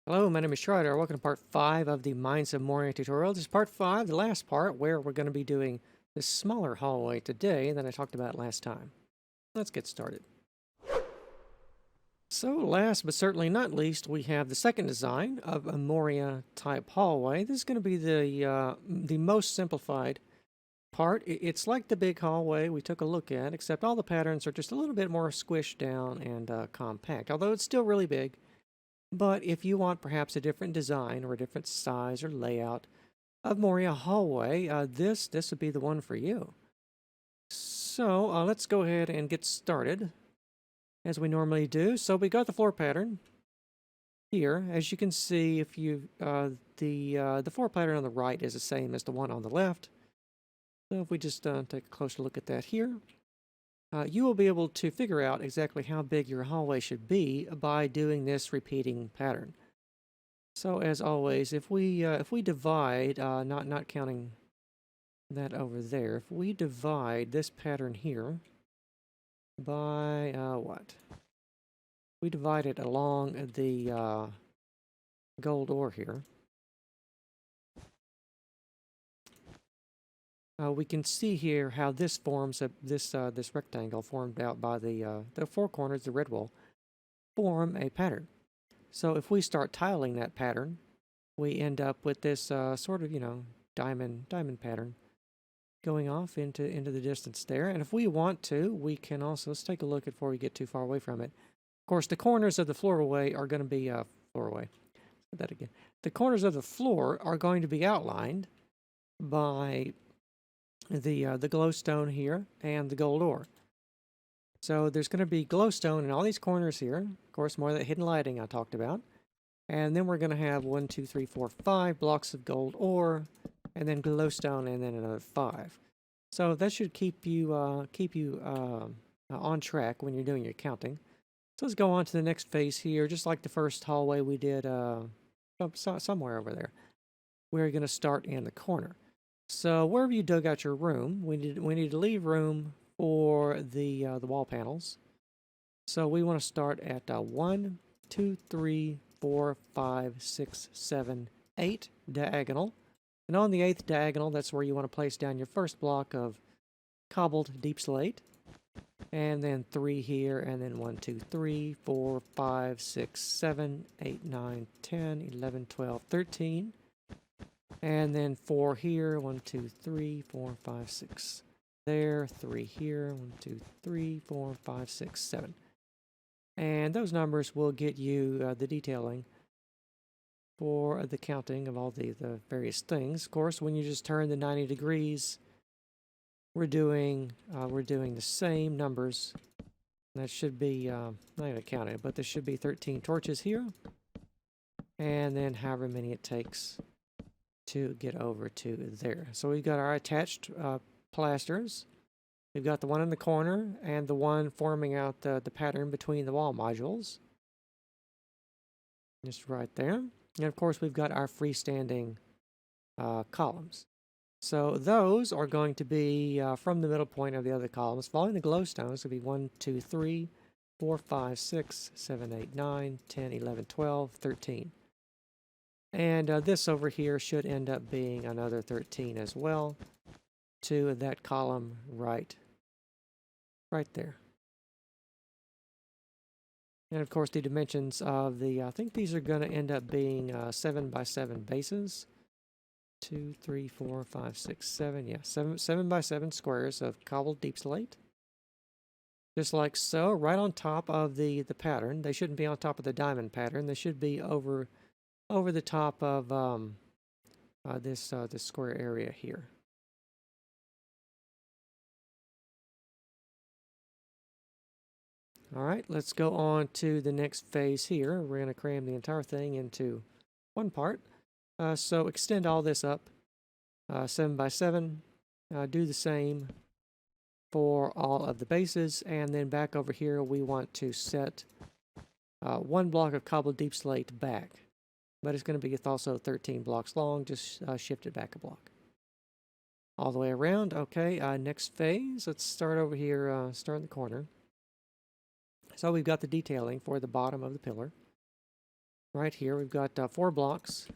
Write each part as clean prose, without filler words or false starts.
Hello, my name is Trydar. Welcome to part 5 of the Mines of Moria tutorial. This is part 5, the last part, where we're going to be doing this smaller hallway today than I talked about last time. Let's get started. So last but certainly not least, we have the second design of a Moria type hallway. This is going to be the most simplified part. It's like the big hallway we took a look at, except all the patterns are just a little bit more squished down and compact, although it's still really big. But if you want perhaps a different design or a different size or layout of Moria hallway, this would be the one for you. So let's go ahead and get started as we normally do. So we got the floor pattern here. As you can see, if you the floor pattern on the right is the same as the one on the left. So if we just take a closer look at that here, you will be able to figure out exactly how big your hallway should be by doing this repeating pattern. So as always, if we divide, not counting that over there, if we divide this pattern here by what? We divide it along the gold ore here. We can see here how this forms this rectangle formed out by the four corners, the red wall, form a pattern. So if we start tiling that pattern, we end up with this sort of, diamond pattern going off into the distance there. And if we want to, we can also, let's take a look before we get too far away from it. Of course, the corners of the floorway are going to be, floorway, say that again. The corners of the floor are going to be outlined by the glowstone here and the gold ore. So there's going to be glowstone in all these corners here. Of course, more of that hidden lighting I talked about. And then we're going to have 1, 2, 3, 4, 5 blocks of gold ore, and then glowstone, and then another 5. So that should keep you on track when you're doing your counting. So let's go on to the next phase here, just like the first hallway we did somewhere over there. We're going to start in the corner. So wherever you dug out your room, we need to leave room for the wall panels. So we want to start at 1, 2, 3, 4, 5, 6, 7, 8 diagonal. And on the 8th diagonal, that's where you want to place down your first block of cobbled deep slate. And then 3 here, and then 1, 2, 3, 4, 5, 6, 7, 8, 9, 10, 11, 12, 13. And then 4 here, 1, 2, 3, 4, 5, 6. There, 3 here, 1, 2, 3, 4, 5, 6, 7. And those numbers will get you the detailing for the counting of all the various things. Of course, when you just turn the 90 degrees, we're doing the same numbers. That should be, not going to count it, but there should be 13 torches here. And then however many it takes to get over to there. So we've got our attached plasters. We've got the one in the corner and the one forming out the pattern between the wall modules. Just right there. And of course, we've got our freestanding columns. So those are going to be from the middle point of the other columns. Following the glowstones will be 1, 2, 3, 4, 5, 6, 7, 8, 9, 10, 11, 12, 13. And this over here should end up being another 13 as well to that column right there. And of course the dimensions of the, I think these are going to end up being 7 by 7 bases. 2, 3, 4, 5, 6, 7, yeah, 7 by 7 squares of cobbled deep slate. Just like so, right on top of the pattern. They shouldn't be on top of the diamond pattern. They should be over the top of this square area here. All right, let's go on to the next phase here. We're going to cram the entire thing into one part. So extend all this up 7 by 7. Do the same for all of the bases, and then back over here we want to set one block of cobbled deep slate back. But it's going to be also 13 blocks long. Just shift it back a block. All the way around. Okay, next phase. Let's start over here, start in the corner. So we've got the detailing for the bottom of the pillar. Right here, we've got 4 blocks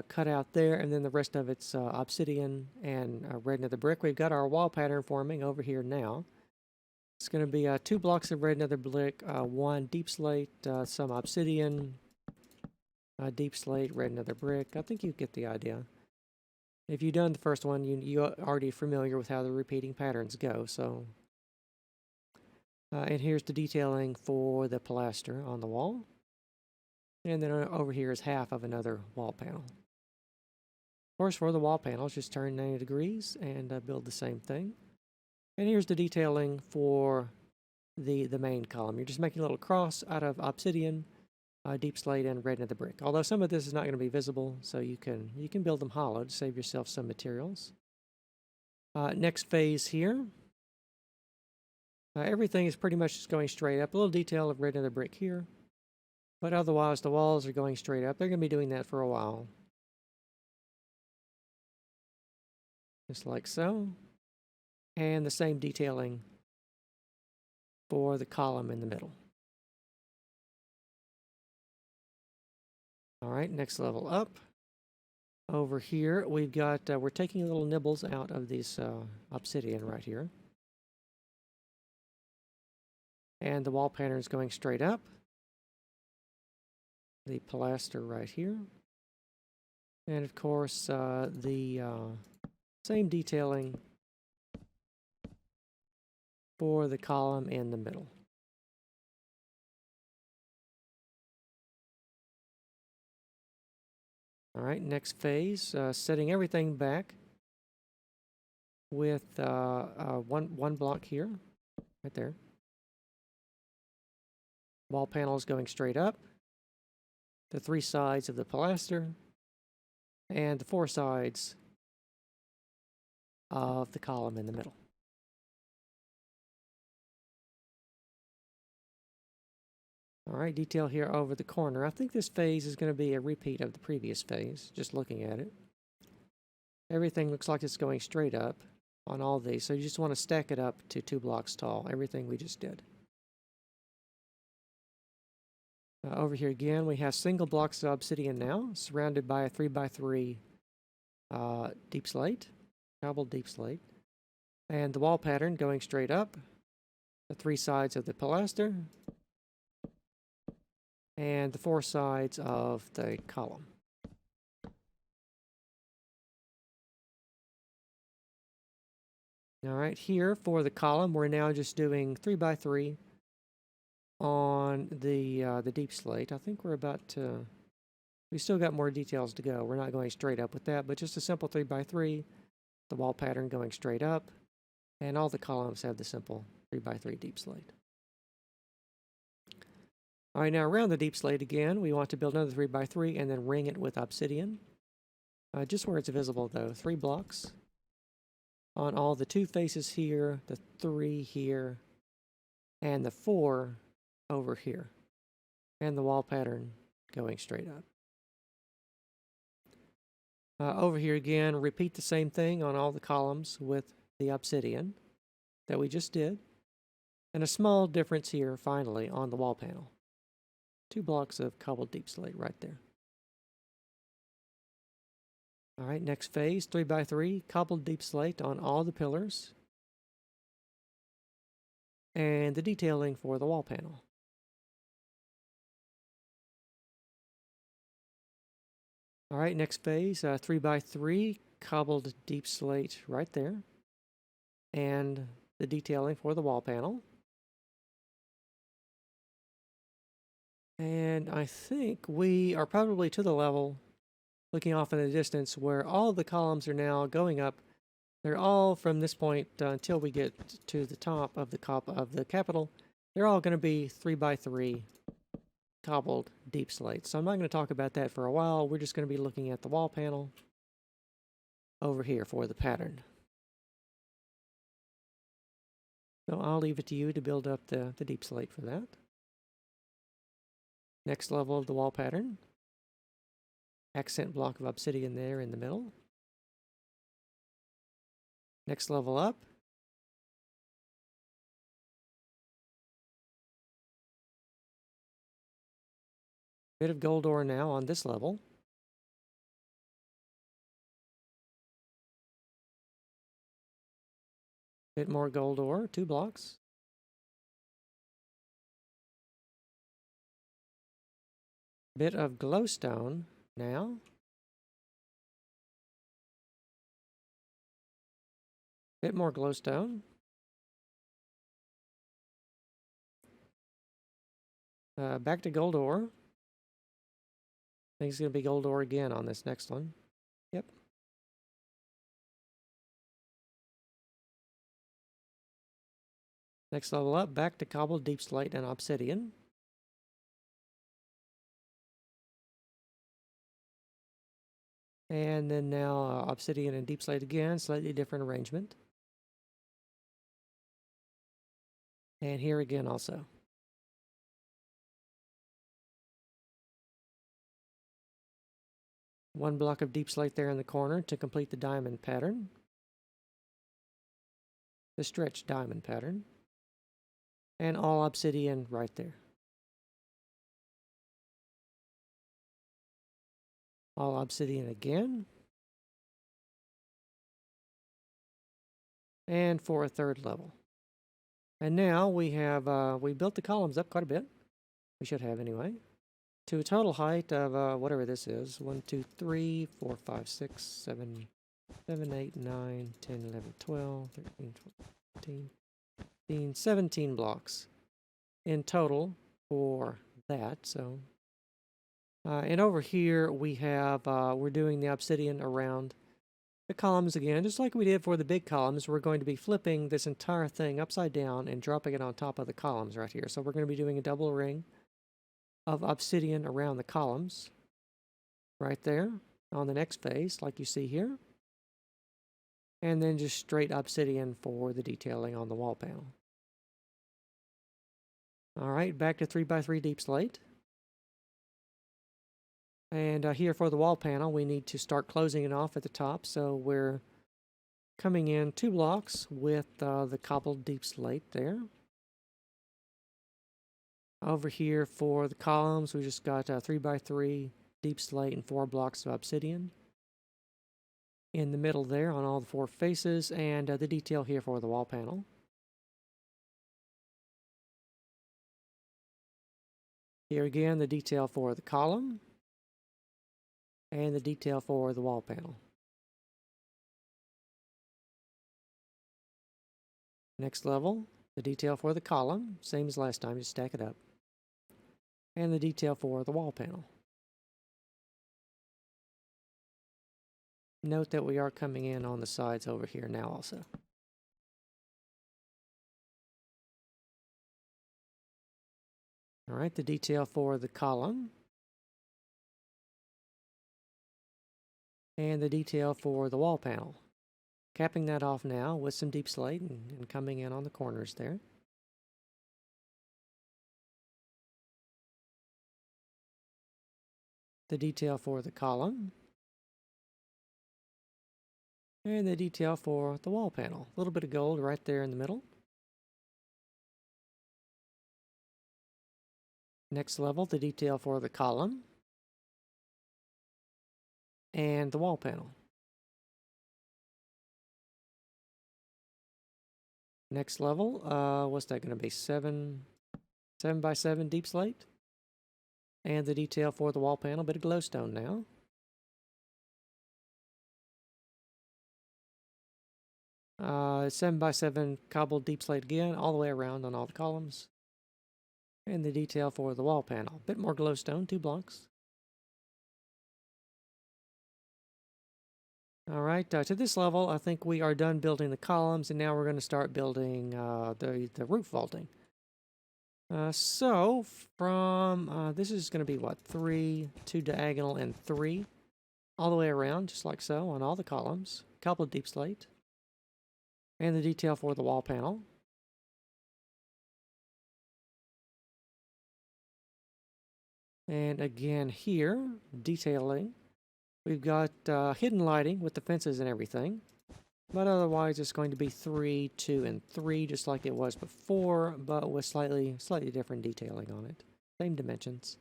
cut out there, and then the rest of it's obsidian and red nether brick. We've got our wall pattern forming over here now. It's going to be 2 blocks of red nether brick, 1 deep slate, some obsidian, deep slate, red nether brick. I think you get the idea. If you've done the first one, you're already familiar with how the repeating patterns go. So, and here's the detailing for the pilaster on the wall. And then over here is half of another wall panel. Of course, for the wall panels, just turn 90 degrees and build the same thing. And here's the detailing for the main column. You're just making a little cross out of obsidian, deep slate, and red nether brick. Although some of this is not going to be visible, so you can build them hollow to save yourself some materials. Next phase here. Everything is pretty much just going straight up. A little detail of red nether brick here. But otherwise, the walls are going straight up. They're going to be doing that for a while. Just like so. And the same detailing for the column in the middle. All right, next level up. Over here, we've got, we're taking little nibbles out of these obsidian right here. And the wall pattern is going straight up. The pilaster right here. And of course, the same detailing for the column in the middle. All right, next phase, setting everything back with one block here, right there. Wall panels going straight up. The 3 sides of the pilaster, and the 4 sides of the column in the middle. All right, detail here over the corner. I think this phase is going to be a repeat of the previous phase, just looking at it. Everything looks like it's going straight up on all these, so you just want to stack it up to 2 blocks tall, everything we just did. Over here again, we have single blocks of obsidian now, surrounded by a 3x3 deep slate, cobbled deep slate. And the wall pattern going straight up, the 3 sides of the pilaster, and the 4 sides of the column. All right, here for the column, we're now just doing 3x3 on the deep slate. I think we're about to, we still got more details to go. We're not going straight up with that, but just a simple 3x3, the wall pattern going straight up, and all the columns have the simple 3x3 deep slate. All right, now around the deep slate again, we want to build another 3x3 and then ring it with obsidian. Just where it's visible though, 3 blocks on all the 2 faces here, the 3 here, and the 4 over here, and the wall pattern going straight up. Over here again, repeat the same thing on all the columns with the obsidian that we just did, and a small difference here finally on the wall panel. 2 blocks of cobbled deep slate right there. All right, next phase, 3x3, cobbled deep slate on all the pillars, and the detailing for the wall panel. All right, next phase, 3x3, cobbled deep slate right there, and the detailing for the wall panel. And I think we are probably to the level, looking off in the distance, where all the columns are now going up. They're all from this point until we get to the top of the capital. They're all going to be 3x3 cobbled deep slate. So I'm not going to talk about that for a while. We're just going to be looking at the wall panel over here for the pattern. So I'll leave it to you to build up the deep slate for that. Next level of the wall pattern. Accent block of obsidian there in the middle. Next level up. Bit of gold ore now on this level. Bit more gold ore, 2 blocks. Bit of glowstone now. Bit more glowstone. Back to gold ore. I think it's going to be gold ore again on this next one. Yep. Next level up, back to cobbled deep slate and obsidian. And then now obsidian and deep slate again, slightly different arrangement. And here again also. One block of deep slate there in the corner to complete the diamond pattern. The stretch diamond pattern. And all obsidian right there. All obsidian again. And for a third level. And now we have, we built the columns up quite a bit. We should have anyway. To a total height of whatever this is. 1, 2, 3, 4, 5, 6, 7, 7, 8, 9, 10, 11, 12, 13, 14, 15, 17 blocks in total for that. So, and over here we have, we're doing the obsidian around the columns again, just like we did for the big columns. We're going to be flipping this entire thing upside down and dropping it on top of the columns right here. So we're going to be doing a double ring of obsidian around the columns right there on the next phase, like you see here. And then just straight obsidian for the detailing on the wall panel. All right, back to 3x3 deep slate. And here for the wall panel, we need to start closing it off at the top. So we're coming in 2 blocks with the cobbled deep slate there. Over here for the columns, we just got 3x3 deep slate and 4 blocks of obsidian. In the middle there on all the 4 faces, and the detail here for the wall panel. Here again, the detail for the column. And the detail for the wall panel. Next level, the detail for the column, same as last time, just stack it up. And the detail for the wall panel. Note that we are coming in on the sides over here now also. All right, the detail for the column. And the detail for the wall panel. Capping that off now with some deep slate and coming in on the corners there. The detail for the column. And the detail for the wall panel. A little bit of gold right there in the middle. Next level, the detail for the column. And the wall panel. Next level, what's that going to be? 7x7 deep slate. And the detail for the wall panel, bit of glowstone now. Uh, 7x7 cobbled deep slate again, all the way around on all the columns. And the detail for the wall panel, bit more glowstone, 2 blocks. All right, to this level, I think we are done building the columns, and now we're going to start building the roof vaulting. So from, this is going to be what, 3, 2 diagonal, and 3, all the way around, just like so, on all the columns. Couple of deep slate. And the detail for the wall panel. And again here, detailing. We've got hidden lighting with the fences and everything. But otherwise, it's going to be 3, 2, and 3, just like it was before, but with slightly different detailing on it. Same dimensions.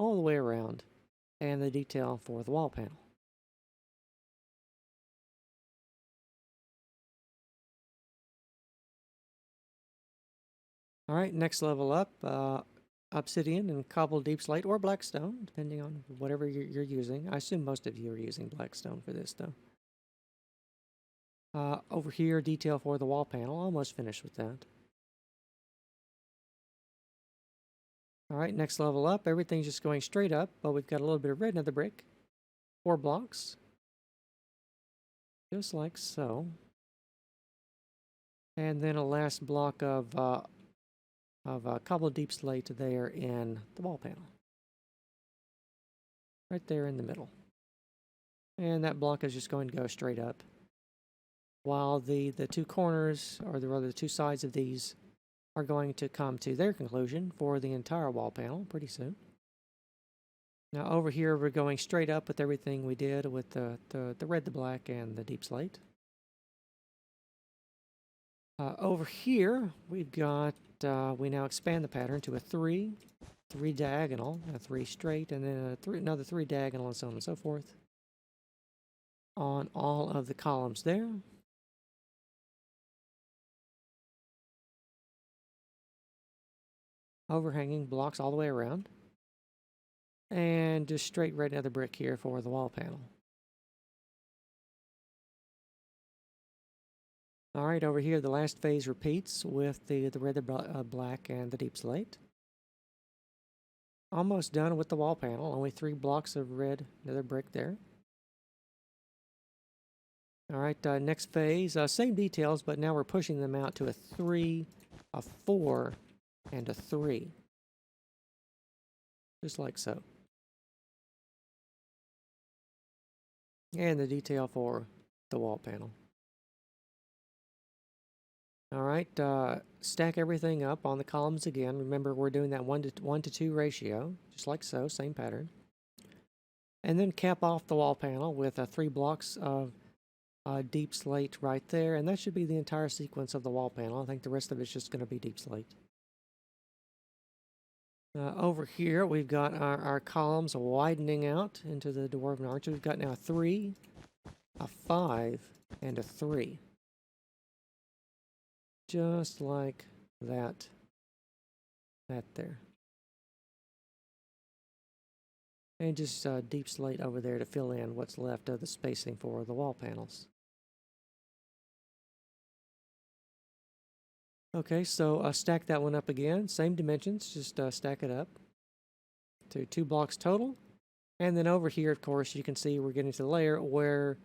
all the way around, and the detail for the wall panel. All right, next level up, obsidian and cobbled deep slate or blackstone, depending on whatever you're using. I assume most of you are using blackstone for this, though. Over here, detail for the wall panel. Almost finished with that. All right, next level up. Everything's just going straight up, but we've got a little bit of red nether brick. 4 blocks. Just like so. And then a last block of cobbled deep slate there in the wall panel. Right there in the middle. And that block is just going to go straight up. While the two corners, or rather the two sides of these, are going to come to their conclusion for the entire wall panel pretty soon. Now over here we're going straight up with everything we did with the red, the black, and the deep slate. Over here we've got, we now expand the pattern to a 3 diagonal, a 3 straight, and then another 3 diagonal, and so on and so forth on all of the columns there. Overhanging blocks all the way around. And just straight red nether brick here for the wall panel. Alright, over here the last phase repeats with the red, the black, and the deep slate. Almost done with the wall panel, only 3 blocks of red nether brick there. Alright, next phase, same details, but now we're pushing them out to a 3, a 4, and a 3. Just like so. And the detail for the wall panel. Alright, stack everything up on the columns again. Remember, we're doing that 1 to 2 ratio, just like so, same pattern. And then cap off the wall panel with 3 blocks of deep slate right there, and that should be the entire sequence of the wall panel. I think the rest of it's just going to be deep slate. Over here, we've got our columns widening out into the dwarven arch. We've got now a 3, a 5, and a 3. Just like that there. And just deep slate over there to fill in what's left of the spacing for the wall panels. Okay, so stack that one up again. Same dimensions, just stack it up to 2 blocks total. And then over here, of course, you can see we're getting to the layer where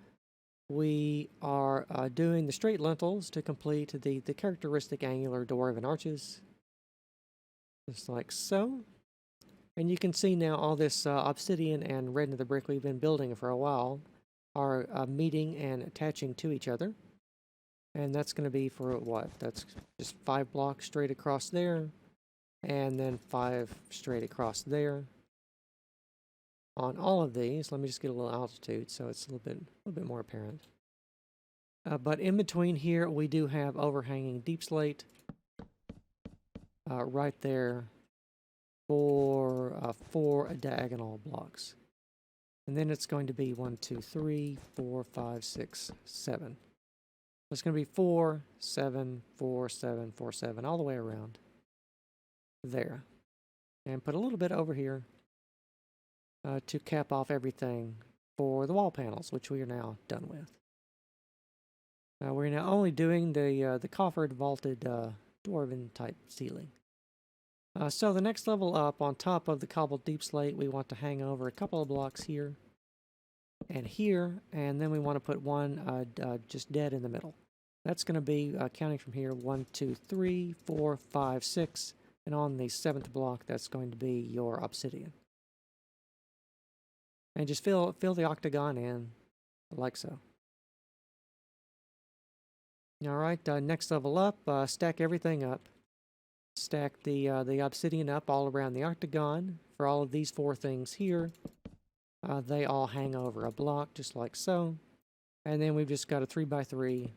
we are doing the straight lintels to complete the characteristic angular dwarven arches. Just like so. And you can see now all this obsidian and red nether brick we've been building for a while are meeting and attaching to each other. And that's going to be for what? That's just 5 blocks straight across there. And then 5 straight across there. On all of these, let me just get a little altitude so it's a little bit more apparent. But in between here, we do have overhanging deep slate right there for 4 diagonal blocks. And then it's going to be 1, 2, 3, 4, 5, 6, 7. So it's going to be 4, 7, 4, 7, 4, 7, all the way around there. And put a little bit over here to cap off everything for the wall panels, which we are now done with. We're now only doing the coffered vaulted dwarven type ceiling. So the next level up, on top of the cobbled deep slate, we want to hang over a couple of blocks here and here, and then we want to put one just dead in the middle. That's going to be, counting from here, 1, 2, 3, 4, 5, 6, and on the 7th block, that's going to be your obsidian. And just fill the octagon in, like so. Alright, next level up, stack everything up. Stack the obsidian up all around the octagon. For all of these 4 things here, they all hang over a block, just like so. And then we've just got a 3 by 3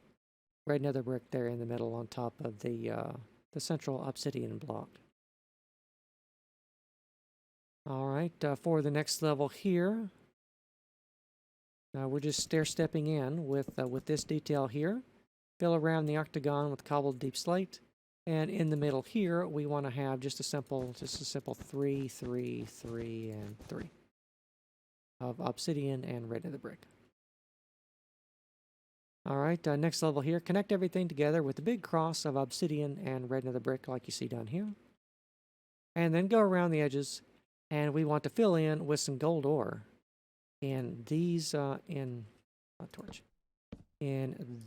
red nether brick there in the middle on top of the central obsidian block. All right, for the next level here, we're just stair-stepping in with this detail here. Fill around the octagon with cobbled deep slate. And in the middle here, we want to have just a simple 3, 3, 3, and 3 of obsidian and red nether brick. All right, next level here, connect everything together with the big cross of obsidian and red nether brick like you see down here. And then go around the edges, and we want to fill in with some gold ore in these, in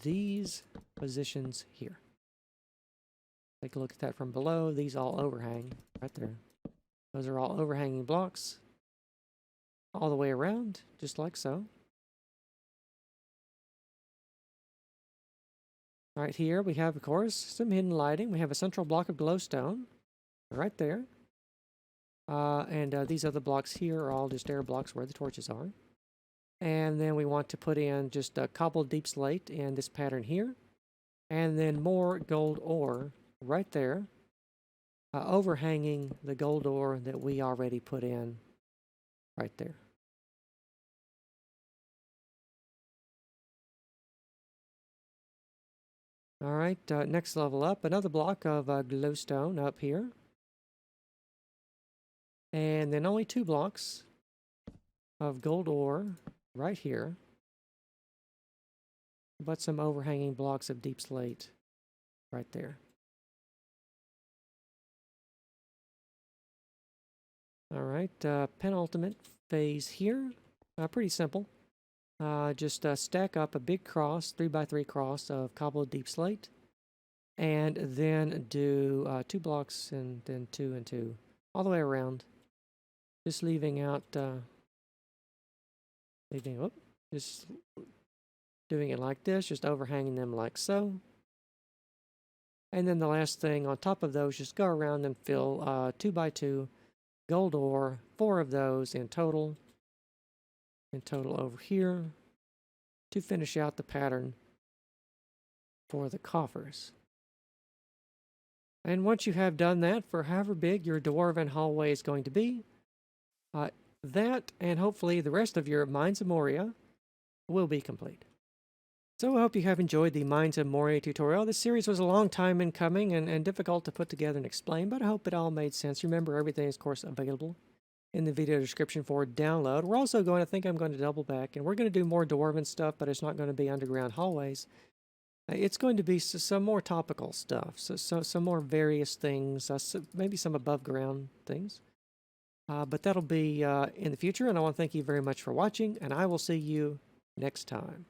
these positions here. Take a look at that from below. These all overhang right there. Those are all overhanging blocks all the way around, just like so. Right here we have, of course, some hidden lighting. We have a central block of glowstone right there. And these other blocks here are all just air blocks where the torches are. And then we want to put in just a cobbled deep slate in this pattern here. And then more gold ore right there, overhanging the gold ore that we already put in right there. All right, next level up, another block of glowstone up here. And then only 2 blocks of gold ore right here, but some overhanging blocks of deep slate right there. All right, penultimate phase here, pretty simple. Just stack up a big cross, 3x3 cross of cobbled deep slate, and then do 2 blocks and then 2 and 2 all the way around. Just leaving out, just doing it like this, just overhanging them like so. And then the last thing on top of those, just go around and fill 2x2 gold ore, 4 of those in total over here to finish out the pattern for the coffers. And once you have done that, for however big your dwarven hallway is going to be, that and hopefully the rest of your Mines of Moria will be complete. So I hope you have enjoyed the Mines of Moria tutorial. This series was a long time in coming and difficult to put together and explain, but I hope it all made sense. Remember, everything is, of course, available in the video description for download. We're also going to I'm going to double back, and we're going to do more dwarven stuff, but it's not going to be underground hallways. It's going to be some more topical stuff, so some more various things, maybe some above ground things. But that'll be in the future, and I want to thank you very much for watching, and I will see you next time.